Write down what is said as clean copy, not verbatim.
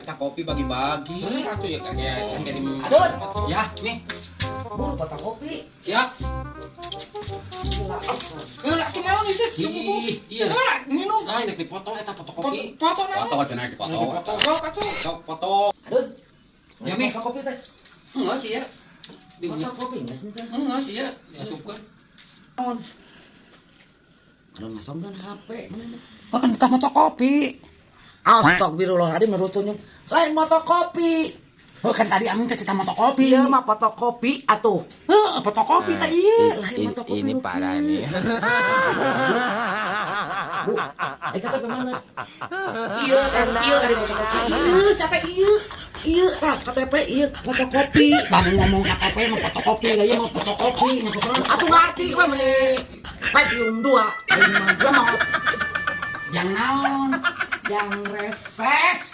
Kita kopi bagi-bagi. Atuh ya kayak saya kirim. Aduh. Ya, nih. Buru fotokopi. Siap. Gila. Lah, kumaha itu? Iya. Lah, minum. Ah, ini dipoto eta fotokopi. Foto na. Foto cenah di foto. Sok atuh. Sok foto. Aduh. Ya, Mi. Fotokopi teh. Enggak sih ya. Fotokopi enggak sih teh? Enggak sih ya. Diasupkeun. Kalau ngasongkeun HP. Kan kita fotokopi. Astagfirullahaladzim merutunya. Lain fotokopi. Oh kan tadi amin teh kita fotokopi. Iya mah fotokopi atuh. Heeh, fotokopi teh ieu. Ini parah nih. Bu, kata kemana? Iya ada fotokopi. Iya, siapa iya? Iya, KTP iya fotokopi. Kamu ngomong KTP mau fotokopi, ya mau fotokopi, Atuh ngerti mah meni. Medium 2. yang naon? Yang reses.